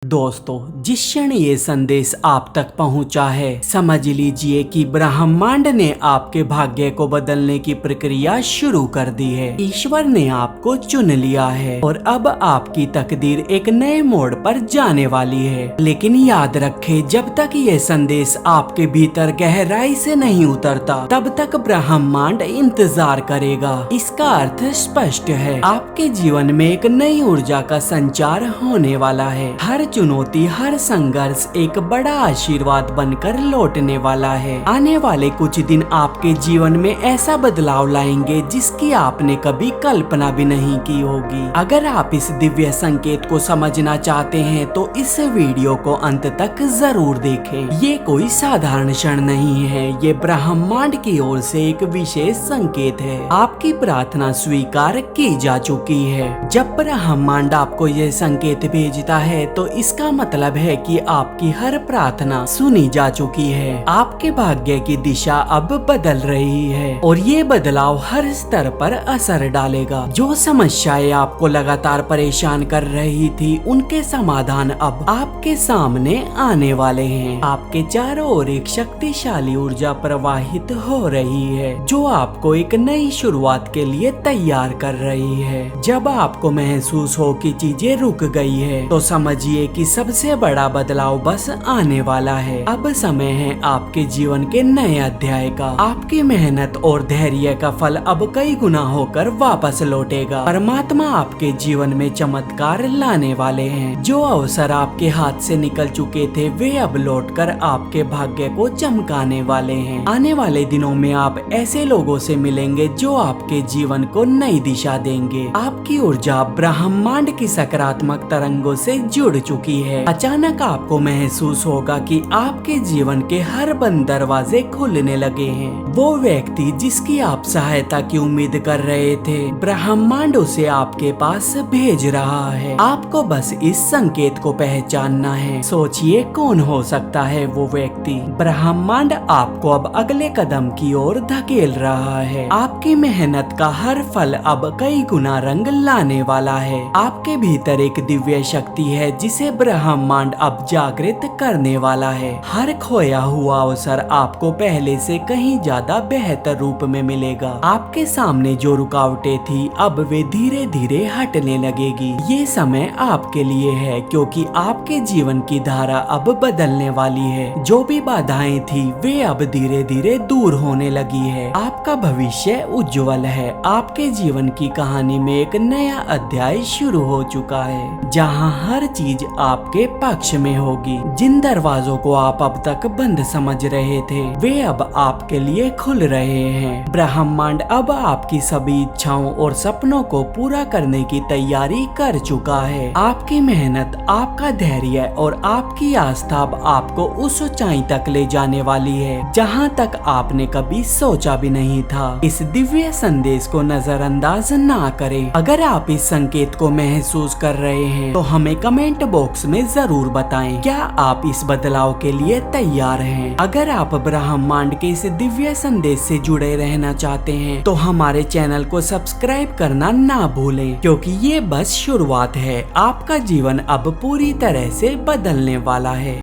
दोस्तों, जिस क्षण ये संदेश आप तक पहुंचा है, समझ लीजिए कि ब्रह्मांड ने आपके भाग्य को बदलने की प्रक्रिया शुरू कर दी है। ईश्वर ने आपको चुन लिया है और अब आपकी तकदीर एक नए मोड़ पर जाने वाली है। लेकिन याद रखें, जब तक ये संदेश आपके भीतर गहराई से नहीं उतरता, तब तक ब्रह्मांड इंतजार करेगा। इसका अर्थ स्पष्ट है, आपके जीवन में एक नई ऊर्जा का संचार होने वाला है। हर चुनौती, हर संघर्ष एक बड़ा आशीर्वाद बनकर लौटने वाला है। आने वाले कुछ दिन आपके जीवन में ऐसा बदलाव लाएंगे जिसकी आपने कभी कल्पना भी नहीं की होगी। अगर आप इस दिव्य संकेत को समझना चाहते हैं तो इस वीडियो को अंत तक जरूर देखें। ये कोई साधारण क्षण नहीं है, ये ब्रह्मांड की ओर से एक विशेष संकेत है। आपकी प्रार्थना स्वीकार की जा चुकी है। जब ब्रह्मांड आपको ये संकेत भेजता है तो इसका मतलब है कि आपकी हर प्रार्थना सुनी जा चुकी है। आपके भाग्य की दिशा अब बदल रही है और ये बदलाव हर स्तर पर असर डालेगा। जो समस्याएं आपको लगातार परेशान कर रही थी, उनके समाधान अब आपके सामने आने वाले हैं। आपके चारों ओर एक शक्तिशाली ऊर्जा प्रवाहित हो रही है जो आपको एक नई शुरुआत के लिए तैयार कर रही है। जब आपको महसूस हो कि चीजें रुक गई है, तो समझिए कि सबसे बड़ा बदलाव बस आने वाला है। अब समय है आपके जीवन के नए अध्याय का। आपकी मेहनत और धैर्य का फल अब कई गुना होकर वापस लौटेगा। परमात्मा आपके जीवन में चमत्कार लाने वाले हैं। जो अवसर आपके हाथ से निकल चुके थे, वे अब लौटकर आपके भाग्य को चमकाने वाले हैं। आने वाले दिनों में आप ऐसे लोगों से मिलेंगे जो आपके जीवन को नई दिशा देंगे। आपकी ऊर्जा ब्रह्मांड की सकारात्मक तरंगों से जुड़ चुकी है। अचानक आपको महसूस होगा कि आपके जीवन के हर बंद दरवाजे खुलने लगे हैं। वो व्यक्ति जिसकी आप सहायता की उम्मीद कर रहे थे, ब्रह्मांड उसे आपके पास भेज रहा है। आपको बस इस संकेत को पहचानना है। सोचिए, कौन हो सकता है वो व्यक्ति। ब्रह्मांड आपको अब अगले कदम की ओर धकेल रहा है। आपकी मेहनत का हर फल अब कई गुना रंग लाने वाला है। आपके भीतर एक दिव्य शक्ति है जिसे ब्रह्मांड अब जागृत करने वाला है। हर खोया हुआ अवसर आपको पहले से कहीं ज्यादा बेहतर रूप में मिलेगा। आपके सामने जो रुकावटें थी, अब वे धीरे धीरे हटने लगेगी। ये समय आपके लिए है, क्योंकि आपके जीवन की धारा अब बदलने वाली है। जो भी बाधाएं थी, वे अब धीरे धीरे दूर होने लगी है। आपका भविष्य उज्जवल है। आपके जीवन की कहानी में एक नया अध्याय शुरू हो चुका है, जहाँ हर चीज आपके पक्ष में होगी। जिन दरवाजों को आप अब तक बंद समझ रहे थे, वे अब आपके लिए खुल रहे हैं। ब्रह्मांड अब आपकी सभी इच्छाओं और सपनों को पूरा करने की तैयारी कर चुका है। आपकी मेहनत, आपका धैर्य और आपकी आस्था अब आपको उस ऊंचाई तक ले जाने वाली है जहां तक आपने कभी सोचा भी नहीं था। इस दिव्य संदेश को नजरअंदाज ना करें। अगर आप इस संकेत को महसूस कर रहे हैं तो हमें कमेंट बॉक्स में जरूर बताएं, क्या आप इस बदलाव के लिए तैयार हैं? अगर आप ब्रह्मांड के इस दिव्य संदेश से जुड़े रहना चाहते हैं तो हमारे चैनल को सब्सक्राइब करना ना भूलें, क्योंकि ये बस शुरुआत है। आपका जीवन अब पूरी तरह से बदलने वाला है।